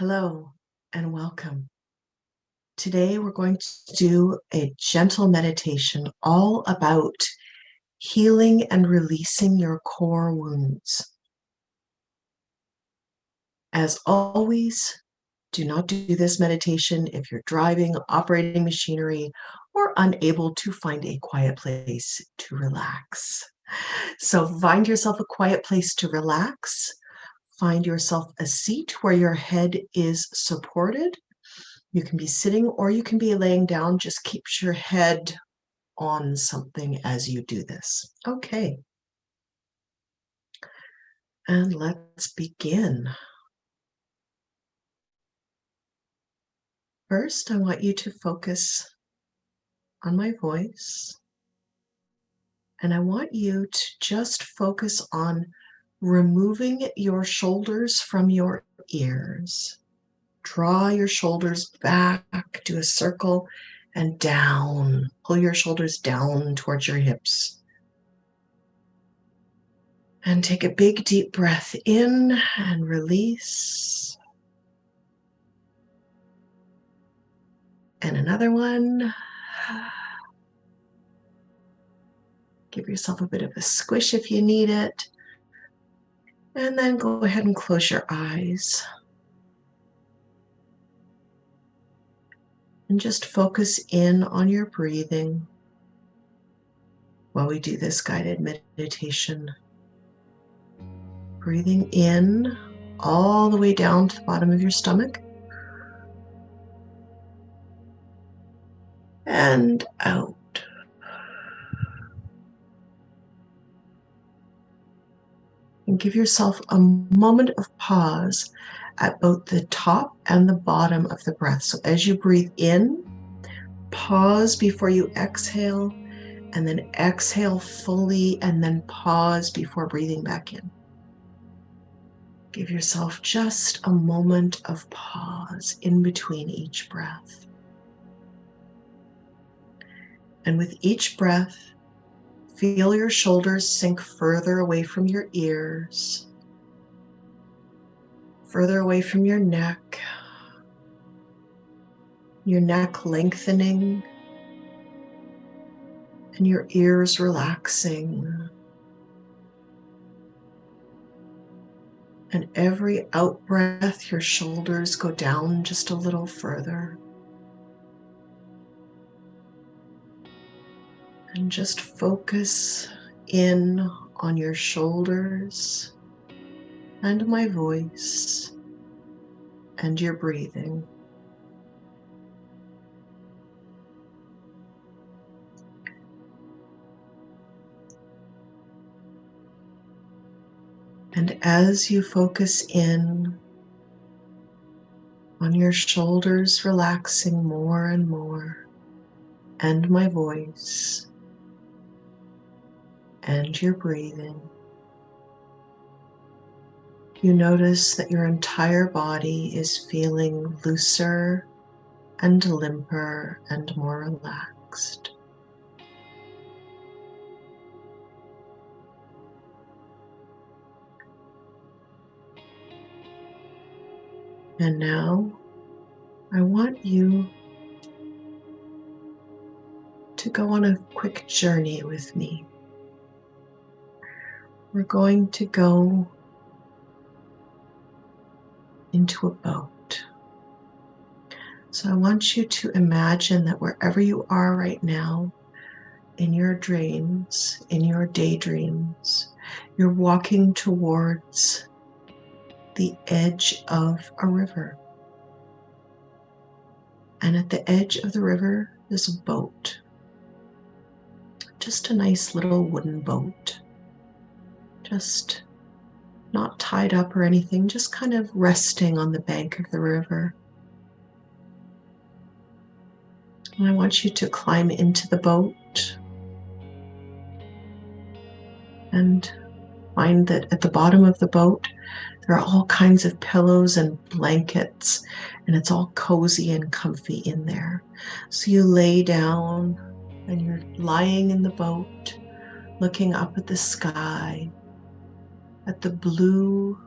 Hello and welcome. Today we're going to do a gentle meditation all about healing and releasing your core wounds. As always, do not do this meditation if you're driving, operating machinery, or unable to find a quiet place to relax. So find yourself a quiet place to relax. Find yourself a seat where your head is supported. You can be sitting or you can be laying down. Just keep your head on something as you do this. Okay. And let's begin. First, I want you to focus on my voice. And I want you to just focus on removing your shoulders from your ears. Draw your shoulders back, do a circle, and down. Pull your shoulders down towards your hips. And take a big deep breath in and release. And another one. Give yourself a bit of a squish if you need it. And then go ahead and close your eyes. And just focus in on your breathing while we do this guided meditation. Breathing in all the way down to the bottom of your stomach. And out. And give yourself a moment of pause at both the top and the bottom of the breath. So as you breathe in, pause before you exhale, and then exhale fully, and then pause before breathing back in. Give yourself just a moment of pause in between each breath. And with each breath, feel your shoulders sink further away from your ears, further away from your neck lengthening, and your ears relaxing. And every out breath, your shoulders go down just a little further. And just focus in on your shoulders and my voice and your breathing. And as you focus in on your shoulders relaxing more and more, and my voice, and your breathing, you notice that your entire body is feeling looser and limper and more relaxed. And now I want you to go on a quick journey with me. We're going to go into a boat. So I want you to imagine that wherever you are right now, in your dreams, in your daydreams, you're walking towards the edge of a river. And at the edge of the river is a boat. Just a nice little wooden boat. Just not tied up or anything, just kind of resting on the bank of the river. And I want you to climb into the boat and find that at the bottom of the boat, there are all kinds of pillows and blankets, and it's all cozy and comfy in there. So you lay down and you're lying in the boat, looking up at the sky, at the blue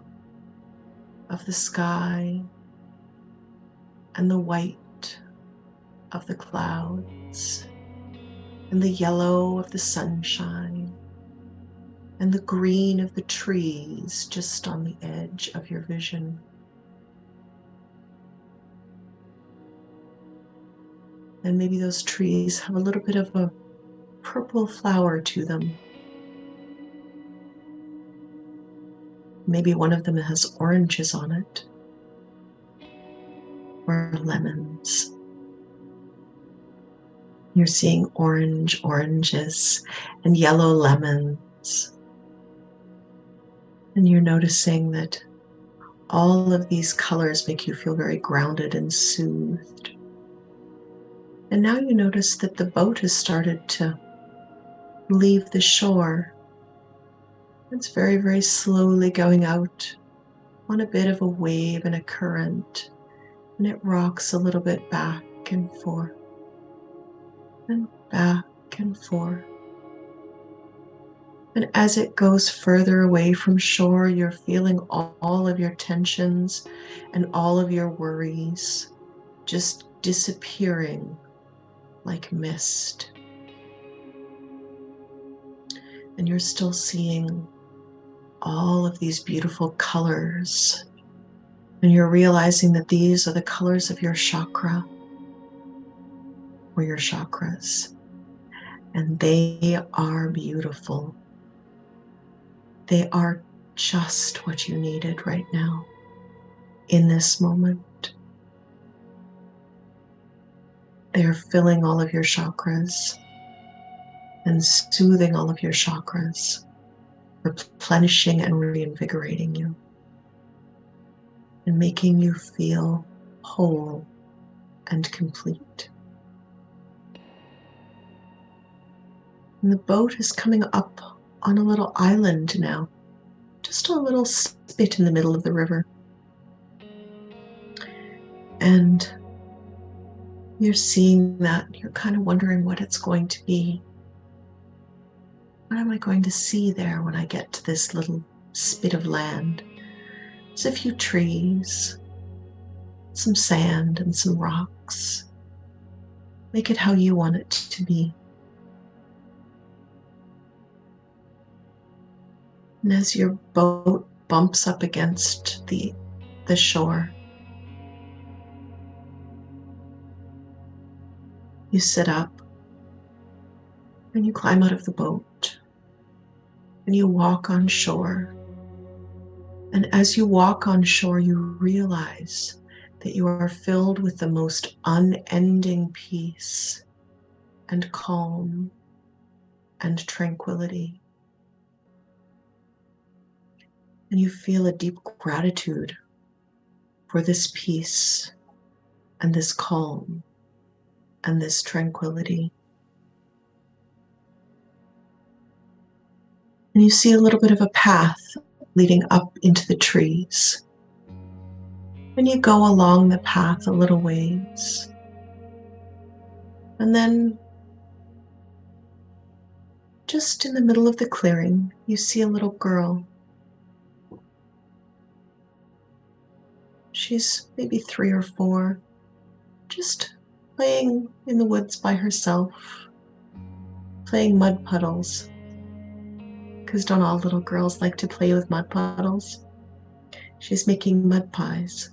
of the sky, and the white of the clouds, and the yellow of the sunshine, and the green of the trees just on the edge of your vision. And maybe those trees have a little bit of a purple flower to them. Maybe one of them has oranges on it, or lemons. You're seeing oranges, and yellow lemons. And you're noticing that all of these colors make you feel very grounded and soothed. And now you notice that the boat has started to leave the shore. It's very, very slowly going out on a bit of a wave and a current, and it rocks a little bit back and forth and back and forth. And as it goes further away from shore, you're feeling all of your tensions and all of your worries just disappearing like mist. And you're still seeing all of these beautiful colors. And you're realizing that these are the colors of your chakra or your chakras. And they are beautiful. They are just what you needed right now, in this moment. They are filling all of your chakras and soothing all of your chakras, replenishing and reinvigorating you, and making you feel whole and complete. And the boat is coming up on a little island now, just a little spit in the middle of the river. And you're seeing that, you're kind of wondering what it's going to be. What am I going to see there when I get to this little spit of land? There's a few trees, some sand and some rocks. Make it how you want it to be. And as your boat bumps up against the shore, you sit up and you climb out of the boat and you walk on shore. And as you walk on shore, you realize that you are filled with the most unending peace and calm and tranquility. And you feel a deep gratitude for this peace and this calm and this tranquility. And you see a little bit of a path leading up into the trees. And you go along the path a little ways. And then, just in the middle of the clearing, you see a little girl. She's maybe 3 or 4, just playing in the woods by herself, playing mud puddles. Because don't all little girls like to play with mud puddles? She's making mud pies.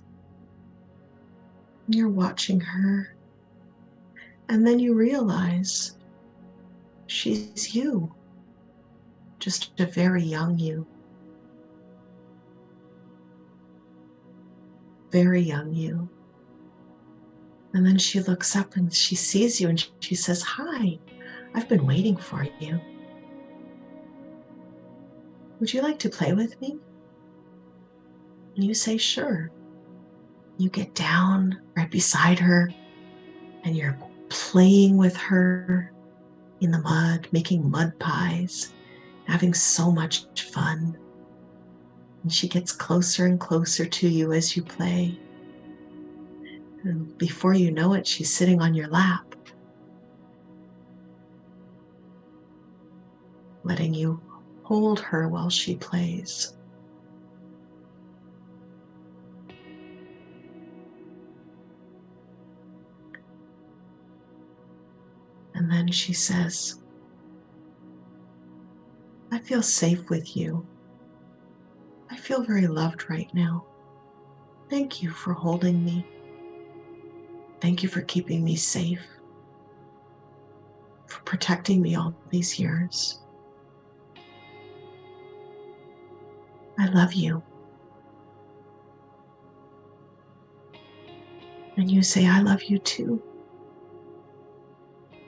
And you're watching her. And then you realize she's you, just a very young you. Very young you. And then she looks up and she sees you and she says, "Hi, I've been waiting for you. Would you like to play with me?" And you say, "Sure." You get down right beside her and you're playing with her in the mud, making mud pies, having so much fun. And she gets closer and closer to you as you play. And before you know it, she's sitting on your lap, letting you hold her while she plays. And then she says, I feel safe with you. I feel very loved right now. Thank you for holding me. Thank you for keeping me safe, for protecting me all these years. I love you. And you say, I love you too.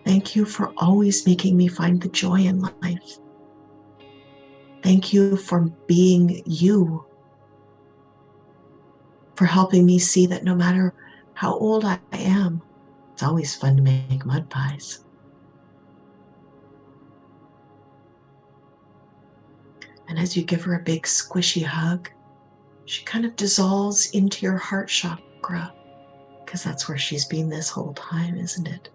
Thank you for always making me find the joy in life. Thank you for being you, for helping me see that no matter how old I am, it's always fun to make mud pies. And as you give her a big squishy hug, she kind of dissolves into your heart chakra, because that's where she's been this whole time, isn't it?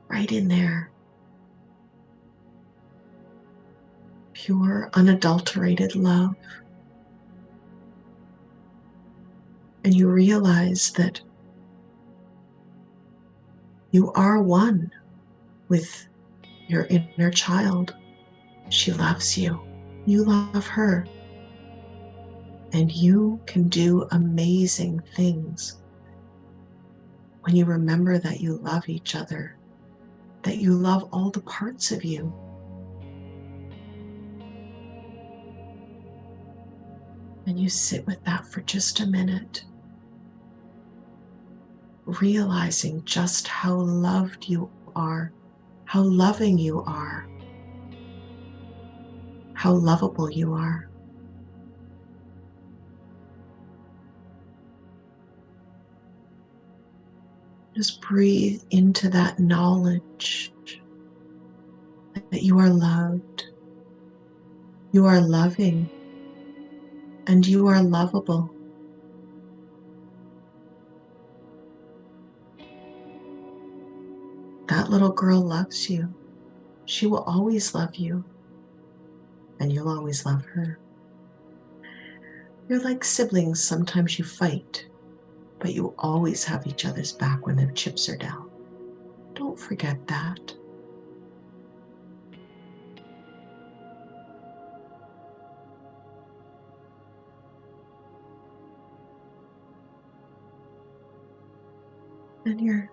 Right in there. Pure, unadulterated love. And you realize that you are one with your inner child. She loves you. You love her. And you can do amazing things when you remember that you love each other, that you love all the parts of you. And you sit with that for just a minute, realizing just how loved you are, how loving you are, how lovable you are. Just breathe into that knowledge that you are loved, you are loving, and you are lovable. That little girl loves you. She will always love you, and you'll always love her. You're like siblings. Sometimes you fight, but you always have each other's back when the chips are down. Don't forget that. And you're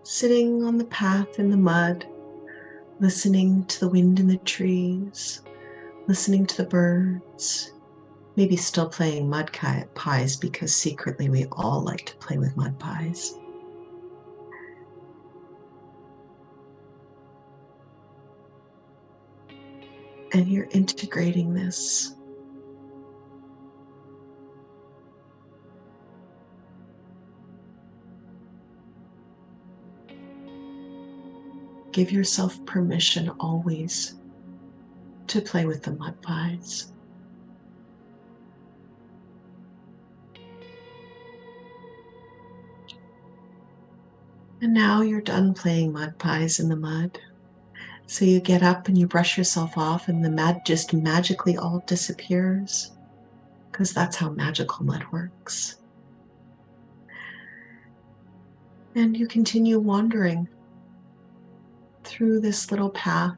sitting on the path in the mud, listening to the wind in the trees, listening to the birds, maybe still playing mud pies, because secretly we all like to play with mud pies. And you're integrating this. Give yourself permission always to play with the mud pies. And now you're done playing mud pies in the mud. So you get up and you brush yourself off, and the mud just magically all disappears, because that's how magical mud works. And you continue wandering through this little path,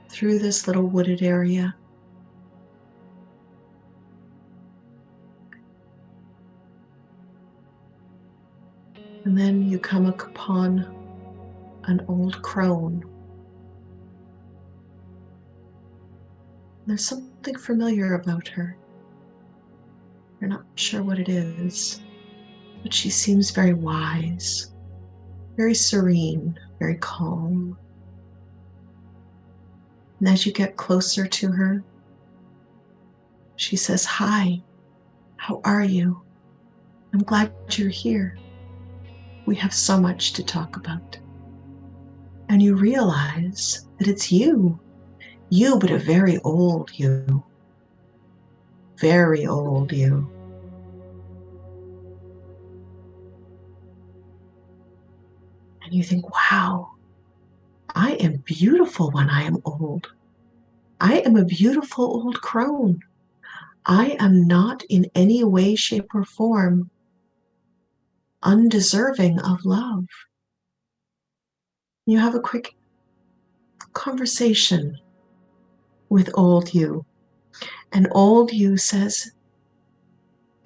through this little wooded area. And then you come upon an old crone. There's something familiar about her. You're not sure what it is, but she seems very wise, very serene, very calm. And as you get closer to her, she says, "Hi, how are you? I'm glad you're here. We have so much to talk about." And you realize that it's you, but a very old you, very old you. And you think, wow, I am beautiful when I am old. I am a beautiful old crone. I am not in any way, shape, or form undeserving of love. You have a quick conversation with old you, and old you says,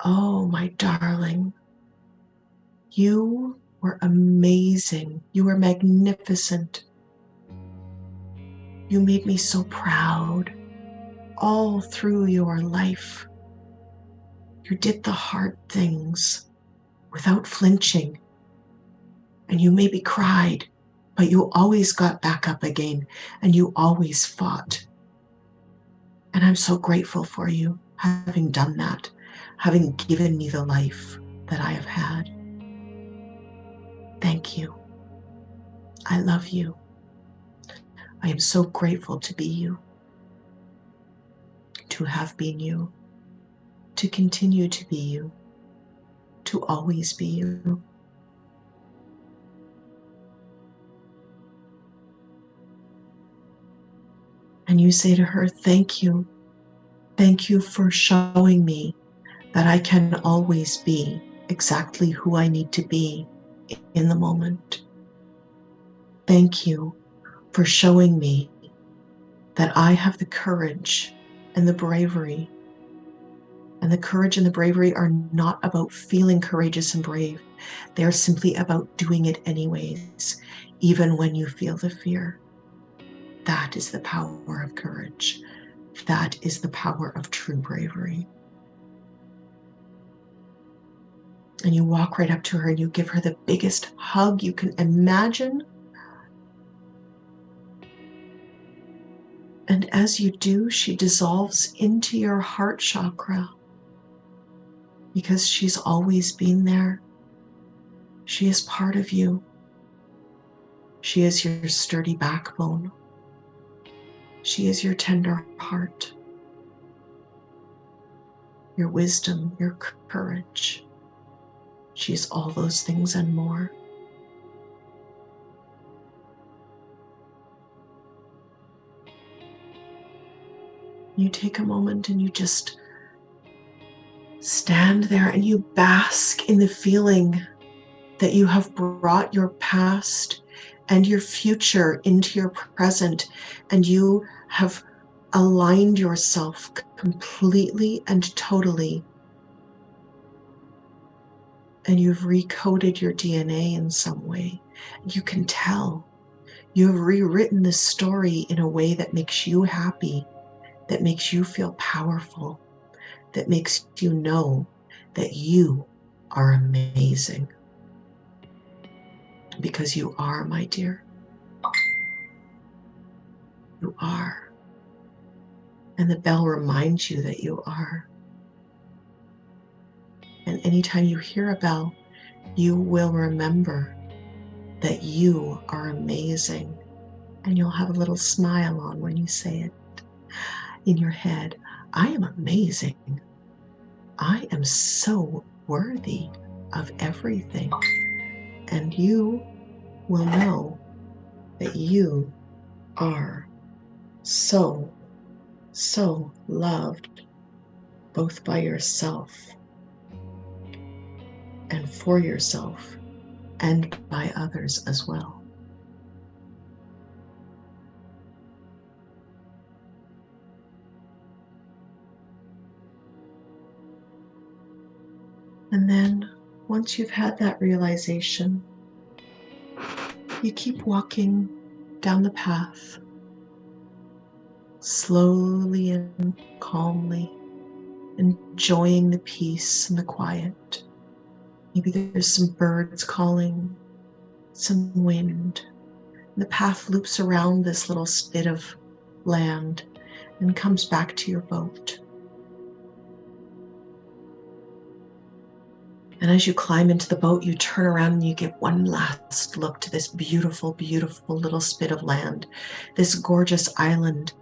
"Oh, my darling, you were amazing. You were magnificent. You made me so proud all through your life. You did the hard things without flinching, and you maybe cried, but you always got back up again, and you always fought. And I'm so grateful for you having done that, having given me the life that I have had. Thank you. I love you. I am so grateful to be you, to have been you, to continue to be you, to always be you." And you say to her, "Thank you. Thank you for showing me that I can always be exactly who I need to be in the moment. Thank you for showing me that I have the courage and the bravery. And the courage and the bravery are not about feeling courageous and brave. They are simply about doing it anyways, even when you feel the fear. That is the power of courage. That is the power of true bravery." And you walk right up to her and you give her the biggest hug you can imagine. And as you do, she dissolves into your heart chakra, because she's always been there. She is part of you. She is your sturdy backbone. She is your tender heart, your wisdom, your courage. She is all those things and more. You take a moment and you just stand there and you bask in the feeling that you have brought your past and your future into your present, and you have aligned yourself completely and totally, and you've recoded your DNA in some way. You can tell you've rewritten this story in a way that makes you happy, that makes you feel powerful, that makes you know that you are amazing. Because you are, my dear. You are. And the bell reminds you that you are. And anytime you hear a bell, you will remember that you are amazing. And you'll have a little smile on when you say it in your head. I am amazing. I am so worthy of everything. And you will know that you are so, so loved, both by yourself and for yourself and by others as well. And then once you've had that realization, you keep walking down the path, slowly and calmly, enjoying the peace and the quiet. Maybe there's some birds calling, some wind. And the path loops around this little spit of land and comes back to your boat. And as you climb into the boat, you turn around and you give one last look to this beautiful, beautiful little spit of land, this gorgeous island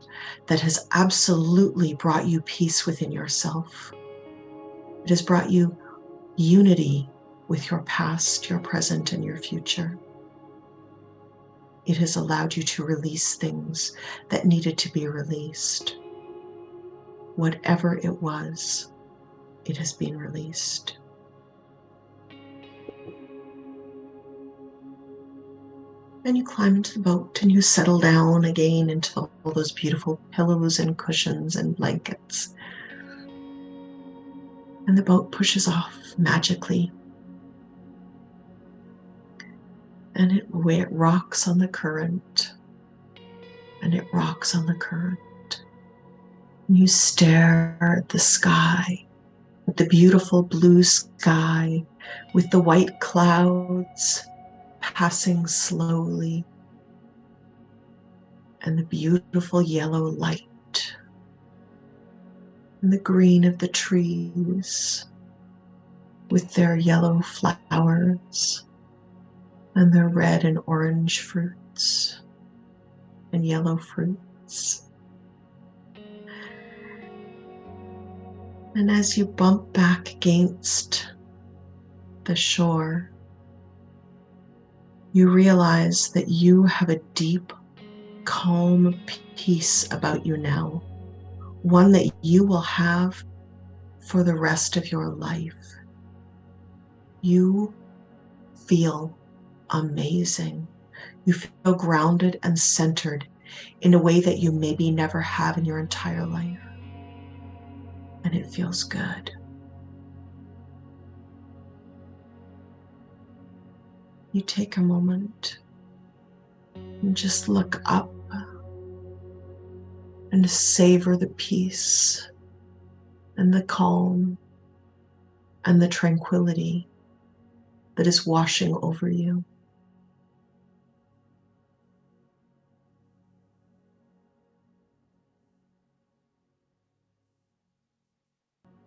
that has absolutely brought you peace within yourself. It has brought you unity with your past, your present, and your future. It has allowed you to release things that needed to be released. Whatever it was, it has been released. And you climb into the boat and you settle down again into all those beautiful pillows and cushions and blankets. And the boat pushes off magically. And it rocks on the current. And it rocks on the current. And you stare at the sky, at the beautiful blue sky with the white clouds passing slowly and the beautiful yellow light and the green of the trees with their yellow flowers and their red and orange fruits and yellow fruits. And as you bump back against the shore, you realize that you have a deep, calm peace about you now, one that you will have for the rest of your life. You feel amazing. You feel grounded and centered in a way that you maybe never have in your entire life. And it feels good. You take a moment and just look up and savor the peace and the calm and the tranquility that is washing over you.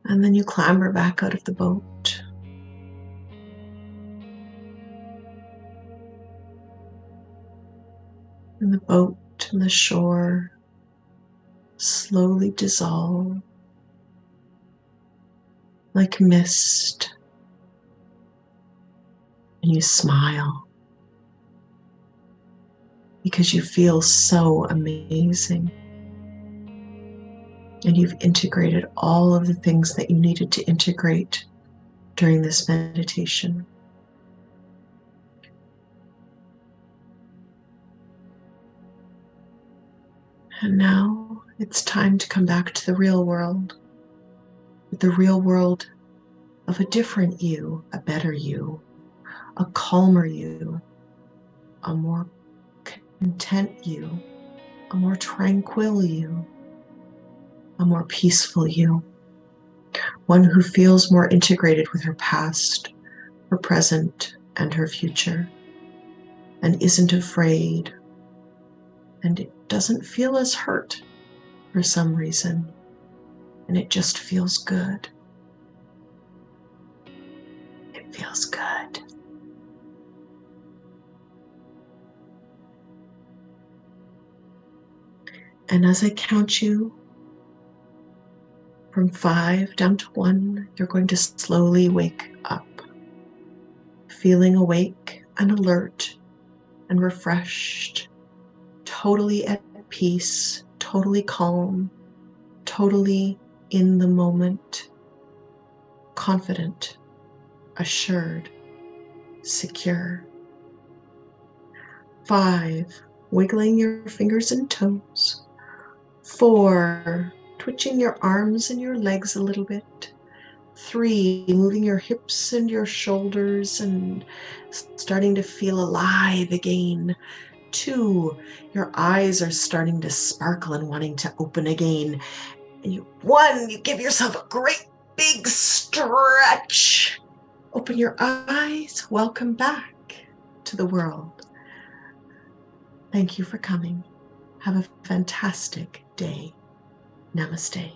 And then you clamber back out of the boat. And the boat and the shore slowly dissolve like mist. And you smile because you feel so amazing. And you've integrated all of the things that you needed to integrate during this meditation. And now it's time to come back to the real world, the real world of a different you, a better you, a calmer you, a more content you, a more tranquil you, a more peaceful you, one who feels more integrated with her past, her present, and her future, and isn't afraid, and it doesn't feel as hurt for some reason, and it just feels good. It feels good. And as I count you from 5 down to 1, you're going to slowly wake up, feeling awake and alert and refreshed, totally at peace, totally calm, totally in the moment, confident, assured, secure. 5, wiggling your fingers and toes. 4, twitching your arms and your legs a little bit. 3, moving your hips and your shoulders and starting to feel alive again. 2, your eyes are starting to sparkle and wanting to open again. And 1, you give yourself a great big stretch. Open your eyes. Welcome back to the world. Thank you for coming. Have a fantastic day. Namaste.